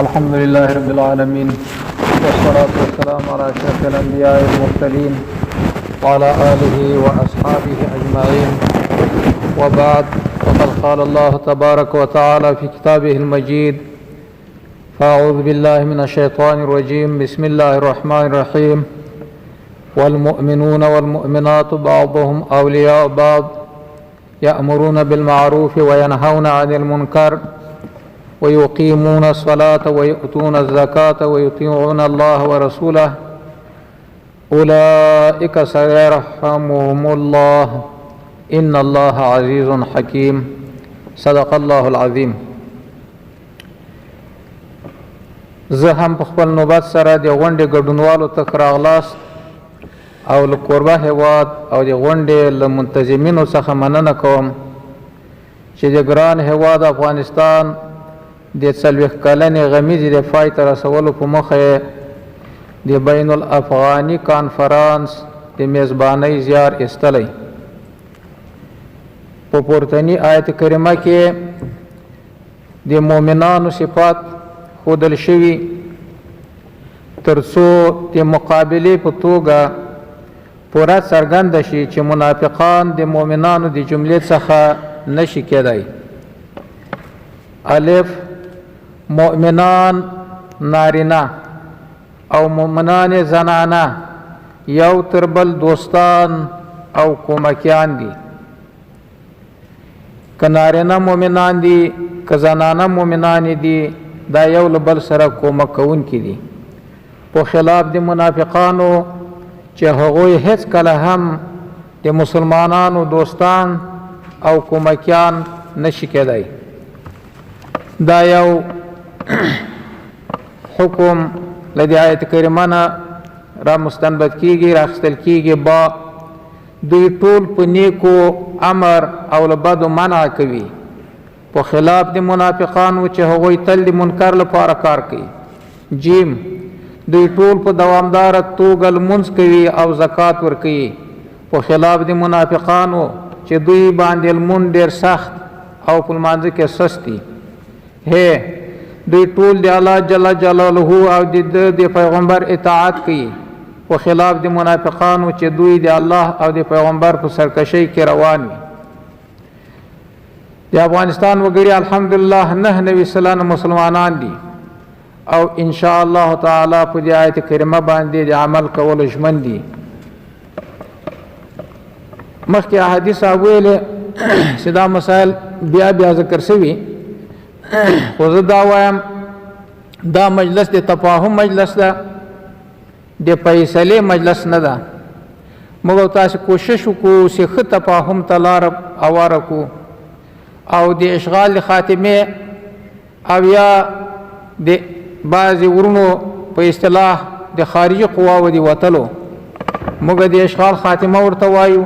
الحمد لله رب العالمين والصلاة والسلام على أشرف الأنبياء والمرسلين وعلى آله وأصحابه أجمعين وبعد. فقد قال الله تبارك وتعالى في كتابه المجيد: فأعوذ بالله من الشيطان الرجيم. بسم الله الرحمن الرحيم. والمؤمنون والمؤمنات بعضهم أولياء بعض يأمرون بالمعروف وينهون عن المنكر ويقيمون الصلاة ويؤتون الزكاة ويطيعون الله ورسوله أولئك سيرحمهم الله إن الله عزيز حكيم. صدق الله العظيم. زه هم په خپل نوبت سره د غونډې ګډونوالو ته راغلاست او له کوربه هېواد او د غونډې له منتظمینو څخه مننه کوم چې د ګران هېواد افغانستان د 40 کلنې غمیزې د پای ته رسولو په موخه د بین الافغاني کانفرانس د میزبانۍ زیار ایستلی. په پورتني آیت کریمه کې د مؤمنانو صفات ښودل شوي تر څو د مقابلې په توګه پوره څرګنده شي چې منافقان د مؤمنانو د جملې څخه نشي کېدی. الف: مؤمنان نارینه او مؤمنان زنانه یو تر بل دوستان او کومکیان دي. که نارینه مؤمنان دي که زنانه مؤمنان دي دا یو له بل سره کومک کوونکي دي، په خلاف د منافقانو چې هغوی هیڅ کله هم د مسلمانانو دوستان او کومکیان نشي کېدی. دا یو حکم له دې آیت کریمه نه را مستنبط کیږي، را اخیستل کیږي. با دوی ټول په نیکو امر او له بدو منع کوي، په خلاف د منافقانو چې هغوی تل د منکر لپاره کار کوي. جیم: دوی ټول په دوامداره توګه لمونځ کوي او زکات ورکوي، په خلاف د منافقانو چې دوی باندې لمونځ ډېر سخت او په لمانځه کې سست دي. دوی ټول د الله جل جلاله او د پیغمبر اطاعت کوي، په خلاف د منافقانو چې دوی د الله او د پیغمبر په سرکشۍ کې روان وي. د افغانستان وګړي الحمدلله 99 سلنه مسلمانان دي او ان شاء الله تعالی په دې آیت کریمه باندې د عمل کولو ژمن دي. مخکې احادیث وویل چې دا مسائل بیا ذکر شوي، خو زه دا وایم دا مجلس د تفاهم مجلس ده، د فیصلې مجلس نه ده. موږ تاسو کوشش وکړو چې ښه تفاهم ته لاره هواره کړو او د اشغال خاتمه او یا د بعضې ورونو په اصطلاح د خارجي قواو د وتلو موږ د اشغال خاتمه ورته وایو،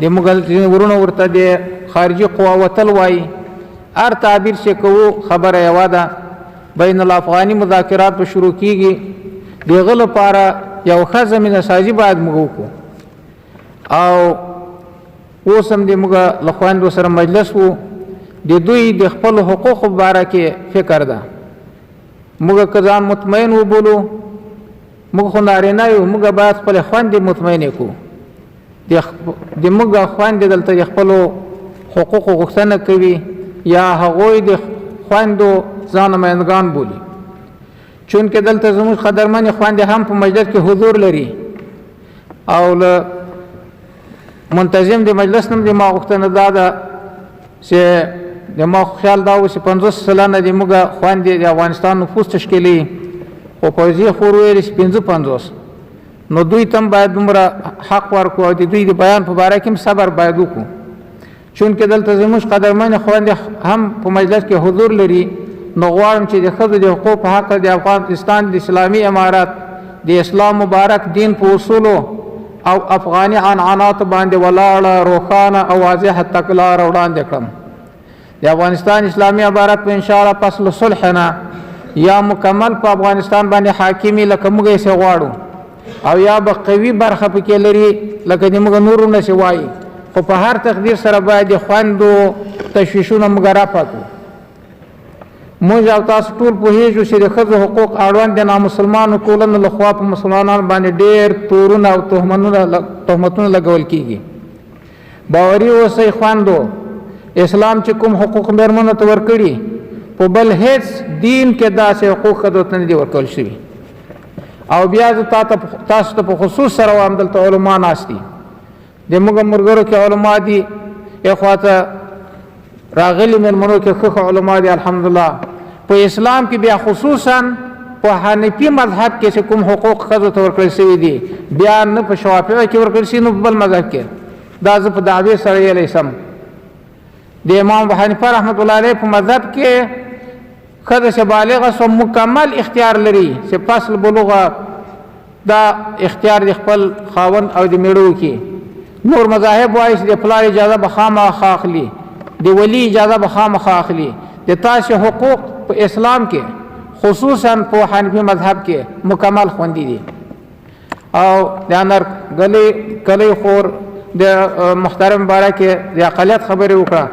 د موږ ورونو ورته د خارجي قوا وتل وایي. هر تعبیر چې کوو خبره یوه ده. بین الافغاني مذاکرات به شروع کیږي، د هغه لپاره یو ښه زمینه سازي باید موږ وکړو. او اوس هم د موږ له خویندو سره مجلس و، د دوی د خپلو حقوقو په باره کې فکر ده. موږ که ځان مطمئن وبولو، موږ خو نارینه یو، موږ باید خپلې خویندې مطمئنې کړو. د موږ خویندې دلته د خپلو حقوقو غوښتنه کوي یا هغوی د خویندو ځان نمایندګان بولي، چونکې دلته زموږ قدرمنې خویندې هم په مجلس کې حضور لري او له منتظم د مجلس نم د ما غوښتنه دا ده چې د ما خیال دا و چې 50 سلنه د موږ خویندې د افغانستان نفوس تشکیلي، خو پوځي خور ویل چې 55، نو دوی ته هم باید دومره حق ورکړو او د دوی د بیان په باره کې هم صبر باید وکړو، چونکې دلته زموږ قدرمنې خویندې هم په مجلس کې حضور لري. نو غواړم چې د ښځو د حقوقو په حق د افغانستان د اسلامي امارت د اسلام مبارک دین په اصولو او افغاني عنعناتو باندې ولاړه روښانه او واضحه تګلاره وړاندې کړم. د افغانستان اسلامي امارت په انشاءالله پس له صلح نه یا مکمل په افغانستان باندې حاکمي لکه موږ یې غواړو او یا به قوي برخه پکې لري لکه د موږ نورونه چې وایي، خو په هر تقدیر سره باید د خویندو تشویشونه موږ رافع کړو. موږ او تاسو ټول پوهېږو چې د ښځو حقوق اړوند د نامسلمانو ټولنو لخوا په مسلمانانو باندې ډېر تورونه او تهمتونه لګول کېږي. باوري اوسئ خویندو، اسلام چې کوم حقوق مېرمنو ته ورکړي په بل هیڅ دین کې داسې حقوق ښځو ته نه دي ورکول شوي. او بیا زه تاسو ته په خصوص سره وایم، دلته علما ناست دي، د موږ ملګرو کې علما دي، اخواته راغلي مېرمنو کې ښه علما دي الحمدلله. په اسلام کې بیا خصوصا په حنفي مذهب کې چې کوم حقوق ښځو ته ورکړل شوي دي بیا نه په شوافعه کې ورکړل شوي نه په بل مذهب کې. دا زه په دعوې سره ویلی سم. د امام ابو حنیفه رحمت الله علیه په مذهب کې ښځه چې بالغه سو مکمل اختیار لري چې پس له بلوغه دا اختیار د خپل خاوند او د میړو کې. نور مذاهب وایي چې د پلار اجازه به خامخا اخلي، د ولی اجازه به خامخا اخلي. د تاسې حقوق په اسلام کې خصوصا په حنفي مذهب کې مکمل خوندي دي. او د انر کلی خور د محترم باره کې د اقلیت خبرې وکړه.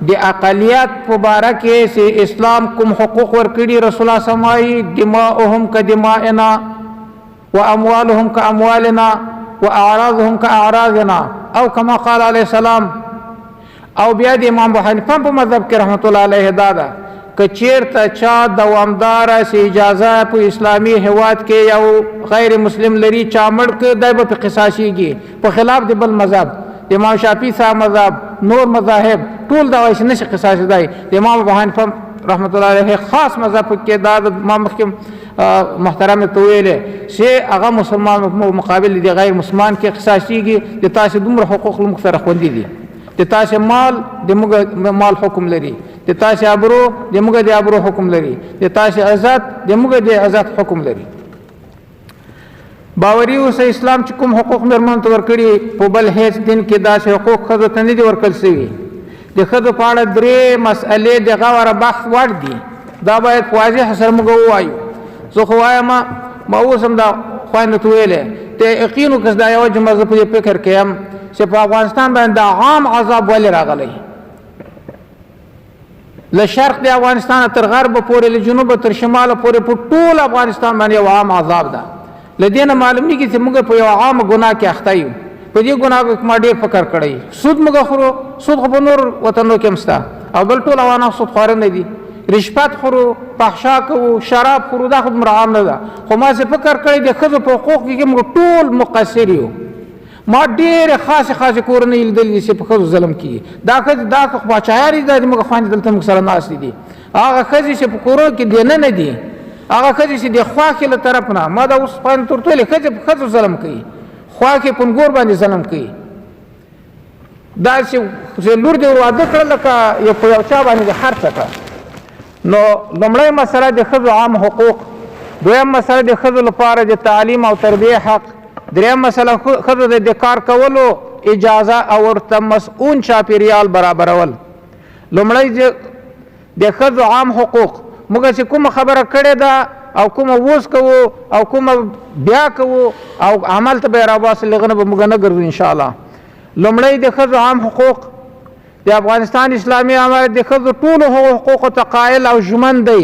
د اقلیت په باره کې چې اسلام کوم حقوق ورکړي رسول الله سمایي دماؤهم کدمائنا واموالهم کاموالنا واعراضهم کاعراضنا او کما قال علیه السلام. او بیا د امام ابو حنیفه په مذهب کې رحمت الله علیه دا ده که چیرته چا دوامداره چې اجازه په اسلامي هیواد کې یو غیر مسلم لري چا مړ که دی به پې قصاصیږي په خلاف د بل مذهب. د امام شافعي صاحب مذهب نور مذاهب ټول دا وایي چې نشي قصاصېدی. د امام ابو حنیفه رحمت الله علیه خاص مذهب کې دا د ما مخکې محترم ته ویلې چې هغه مسلمان مقابل د غیر مسلمان کې قصاصیږي. د تاسې دومره حقوق موږ سره خوندي دي. د تاسې مال د موږ مال حکم لري، د تاسې ابرو د موږ د ابرو حکم لري، د تاسې عزت د موږ د عزت حکم لري. باوري اوسئ اسلام چې کوم حقوق مېرمنو ته ورکړي په بل هیڅ دین کې داسې حقوق ښځو ته نه دي ورکړل شوي. د ښځو په اړه درې مسئلې د غوره بحث وړ دي. دا باید په واضح سره موږ ووایو. زه خو وایم ما اوس هم دا خویندو ته ویلی ته یقین وکړه دا یوه جمله زه په دې فکر کې یم چې په افغانستان باندې دا عام عذاب ولې راغلی. له شرق د افغانستان تر غرب پورې، له جنوب تر شماله پورې په ټول افغانستان باندې یو عام عذاب ده. له دې نه معلومیږي چې موږ په یو عامه ګناه کې اخته یو. په دې ګناه کې ما ډېر فکر کړی. سود موږ خورو، سود خو په نور وطنو کې هم شته او بل ټول افغانان سود خواره نه دي. رشوت خورو، فحشا کوو، شراب خورو، دا خو دومره عام نه ده. خو ما چې فکر کړی د ښځو په حقوق کې موږ ټول مقصر یو. ما ډېرې خاصې کورنۍ لیدلې چې په ښځو ظلم کېږي. دا ښځې دا خو باچایارې دا زموږ خویندې دلته موږ سره ناستې دي. هغه ښځې چې په کورونو کې دننه دي، هغه ښځې چې د خواښې له طرف نه ما دا اوس خویندې ته ورته ویلې ښځې په ښځو ظلم کوي، خواښې په نګور باندې ظلم کوي. دا چې لور دې ور واده کړه لکه په یو چا باندې دې خرڅه کړه. نو لومړی مسله د ښځو عام حقوق، دویم مسله د ښځو لپاره د تعلیم او تربیه حق، دریم مسله ښځو د کار کولو اجازه او ورته مسؤون چاپیریال برابرول. لومړی د ښځو عام حقوق موږ چې کومه خبره کړې ده او کومه اوس کوو او کومه بیا کوو او عمل ته به یې راباسو لغه نه به موږ نه ګرځو انشاءالله. لومړی د ښځو عام حقوق د افغانستان اسلامي امارت د ښځو ټولو حقوقو ته قایل او ژمن دی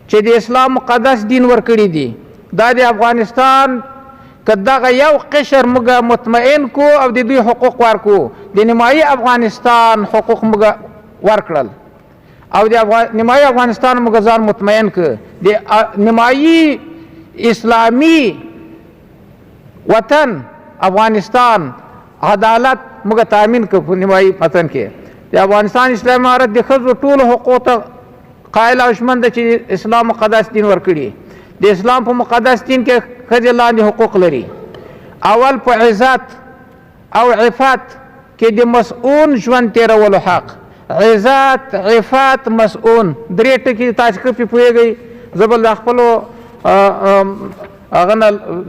چې د اسلام مقدس دین ورکړي دي. دا د افغانستان که دغه یو قشر موږ مطمئن کو او د دوی حقوق ورکو، د نیمایي افغانستان حقوق موږ ورکړل او د نیمایي افغانستان موږ ځان مطمئن که د نیمایي اسلامي وطن افغانستان عدالت موږ تامین که په نیمایي وطن کې. د افغانستان اسلامي امارت د ښځو ټولو حقوقو ته قایل او ژمن ده چې اسلام مقدس دین ورکړي. د اسلام په مقدس دین کې ښځې لاندې حقوق لري. اول په عزت او عفت کې د مسؤون ژوند تېرولو حق. عزت، عفت، مسؤون درې ټکي تاسو ښه پې پوهېږئ. زه به له خپلو هغه نه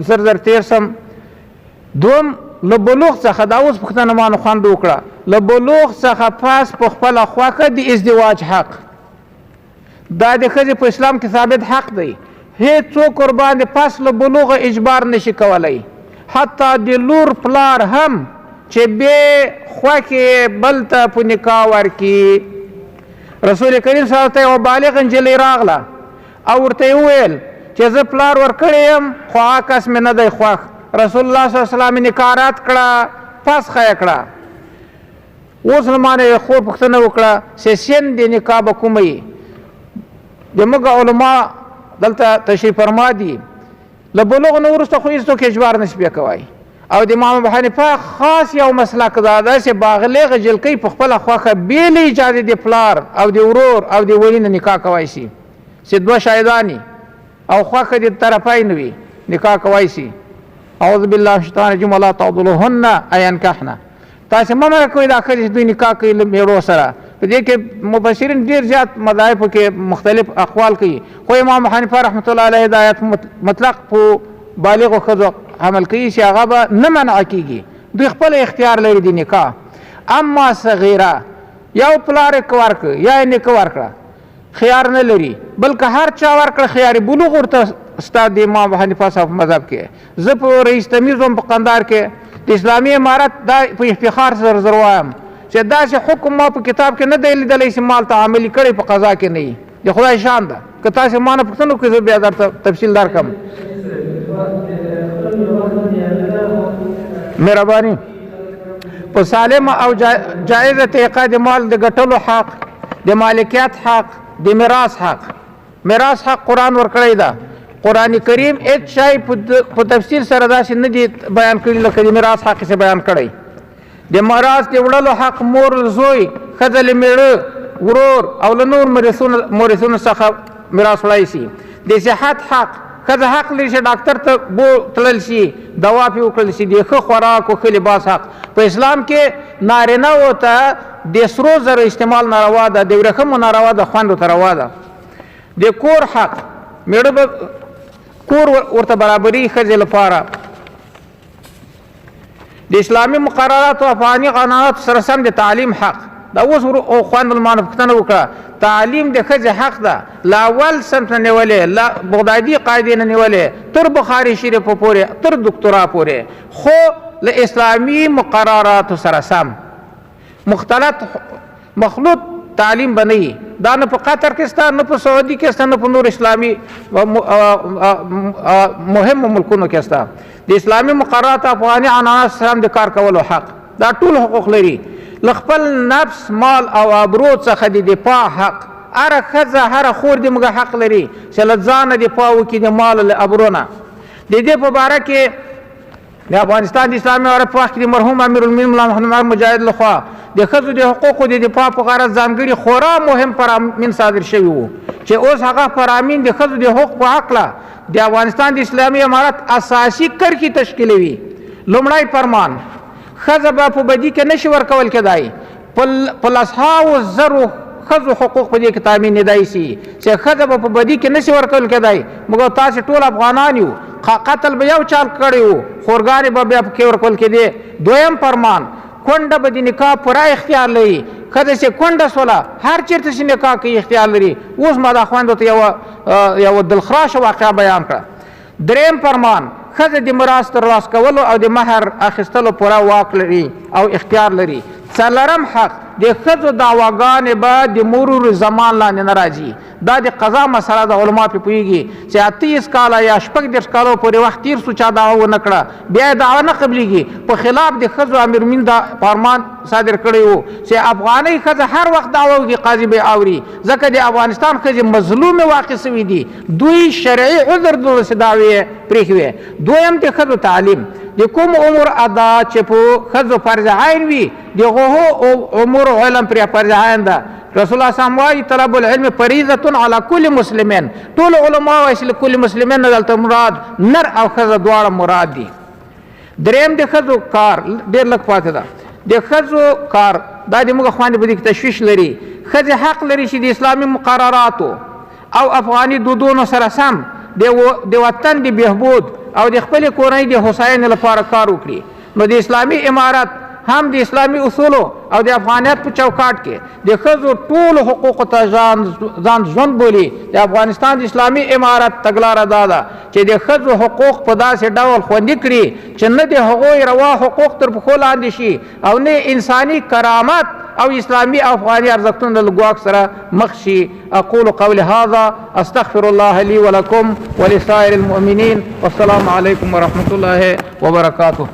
زر تېر سم. دوم له بلوغ څخه دا اوس پوښتنه ما نه خوند وکړه، له بلوغ څخه پس په خپله خوښه د ازدواج حق. دا د ښځې په اسلام کې ثابت حق دی. هیڅوک ورباندې پس له بلوغه اجبار نشي کولی، حتی د لور پلار هم چې بې خوښې بل ته په نکاح ورکړي رسول کریم صلی الله علیه وسلم بالغ نجلۍ راغله او ورته یې وویل چې زه پلار ورکړی یم خو هغه کس مې نه دی خوښ. رسول الله صلی الله علیه وسلم نکاح رد کړه، فسخه یې کړه. اوس له ما نه خور پوښتنه وکړه چې سن د نکاح به کومه وي؟ زموږ علما دلته تشریف فرما دي له بلوغ نه وروسته خو هېڅوک اجبار نشي بیا کوی. او د امام ابو حنیفه خاص یو مسلک دا ده چې بالغه جلکۍ په خپله خوښه بې له اجازې د پلار او د ورور او د ولي نه نکاح کوی شي، چې دوه شاهدانې او خوښه د طرفین وي نکاح کوی شي. اعوذ بالله من الشیطان الرجیم ولا تعضلوهن ان ينکحن. تاسې مه منع کوئ دا ښځې چې دوی نکاح کوي له میړو سره. په دې کې مبشرین ډېر زیات مذاهبو کې مختلف اقوال کوي، خو امام حنیفه رحمت الله علیه دا آیت مطلق په بالغو ښځو حمل کوي چې هغه به نه منع کېږي، دوی خپل اختیار لري د نکاح. اما صغیره یو پلار یې ورکړه یا یې نیکه ورکړه خیار نه لري، بلکې هر چا ورکړه خیار بلوغ ورته ستا د امام حنیفه صاحب مذهب کې. زه په رئیس تمیز وم په قندهار کې د اسلامي امارت دا په افتخار سره زر وایم چې داسې حکم ما په کتاب کې نه دی لیدلی چې مال ته عملي کړی په قضا کې نه وي. د خدای شان ده. که تاسې ما نه پوښتنه وکړئ زه بیا درته تفصیل درکړم. مهرباني په سالمه او جایزه طریقه د مال د ګټلو حق، د مالکیت حق، د میراث حق. میراث حق قرآن ورکړی ده. قرآن کریم هېڅ شی په تفصیل سره داسې نه دي بیان کړي لکه د میراث حق یې بیان کړی. د میراث د وړلو حق مور زوی، ښځه له میړه، ورور او له نور مورثونو څخه میراث وړی شي. د صحت حق، ښځه حق لري چې ډاکټر ته تلل شي، دوا پې وکړل شي. د ښه خوراک او ښه لباس حق. په اسلام کې نارینهو ته د سرو زرو استعمال ناروا ده، د ورېښمو ناروا ده، خوندو ته روا ده. د کور حق، میړه به کور ورته برابري ښځې لپاره. د اسلامي مقرراتو او افغاني قانوناتو سره سم د تعلیم حق. دا اوس خویندو ما نه پوښتنه وکړه، تعلیم د ښځې حق ده، له اول صنف نه نیولې، له بغدادي قاعدې نه نیولې تر بخاري شریفو پورې تر دکتورا پورې، خو له اسلامي مقرراتو سره سم. مخلوط تعلیم به نه وي. دا نه په قطر کې شته، نه په سعودي کې شته، نه په نور اسلامي مهمو ملکونو کې شته. د اسلامي مقررات افغاني عنعناتو سره د کار کولو حق. دا ټول حقوق لري. له خپل نفس، مال او ابرو څخه د دفاع حق. هره ښځه هره خور د موږ حق لري چې له ځانه دفاع وکړي د مال له ابرو نه. د دې په باره کې د افغانستان د اسلامي امارت په وخت کې د مرحوم امیرالمؤمنین ملا محمد مجاهد لخوا د ښځو د حقوقو د دفاع په غرض ځانګړي خورا مهم فرامین صادر شوي وو چې اوس هغه فرامین د ښځو د حقوق په هکله د افغانستان د اسلامي امارت اساسي کرښې تشکیلوي. لومړی فرمان، ښځه به په بدي کې نشي ورکول کېدای. په لسهاوو زرو ښځو حقوق په دې کې تامین کېدای شي چې ښځه به په بدي کې نشي ورکول کېدای. موږ تاسې ټول افغانان یو، قتل به یو چال کړی وو، خورګانې به بیا پکې ورکول کېدې. دویم فرمان، کونډه به د نکاح پوره اختیار لري. ښځه چې کونډه سوله هر چېرته چې نکاح کوي اختیار لري. اوس ما دا خویندو ته یوه دلخراشه واقعه بیان کړه. دریم فرمان، ښځه د میراث ترلاسه کولو او د مهر اخیستلو پوره واک لري او اختیار لري. څلورم حق، د ښځو دعواګانې به د مرور زمان لاندې نه راځي. دا د قضا مسله د علما پې پوهېږي چې 28 کاله یا 36 کالو پورې وخت تېر سو چا دعوه ونه کړه بیا یې دعوه نه قبلېږي. په خلاف د ښځو امیرالمؤمنین دا فرمان صادر کړی وو چې افغانۍ ښځه هر وخت دعوه وکړي قاضي به اوري، ځکه د افغانستان ښځې مظلومې واقع سوي دي. دوی شرعي عذر درلود چې دعوې پرېښې وې. دویم د ښځو تعلیم، د کوم عمر ادا چې په ښځو فرض عین وي دغه عمر علم پرې فرض عین ده. رسول الله صلی الله علیه وسلم طلب العلم فریضه علی کل مسلمین. ټول علما وایي چې کل مسلمین نه دلته مراد نر او ښځه دواړه مراد دي. دریم د ښځو کار ډېر لږ پاتې ده. د ښځو کار دا د موږ خویندې په دې کې تشویش لري. ښځې حق لري چې د اسلامي مقرراتو او افغاني دودونو سره سم د وطن د بهبود او د خپلې کورنۍ د هوساینې لپاره کار وکړي. نو د اسلامي امارت هم د اسلامي اصولو او د افغانیت په چوکاټ کې د ښځو ټولو حقوقو ته ځان ژوند بولي. د افغانستان د اسلامي امارت تګلاره دا ده چې د ښځو حقوق په داسې ډول خوندي کړي چې نه د هغوی روا حقوق تر پښو لاندې شي او نه انساني کرامت او اسلامي او افغاني ارزښتونه له ګواښ سره مخ شي. اقول قولي هذا استغفر الله لي ولكم ولسائر المؤمنين والسلام عليكم ورحمة الله وبركاته.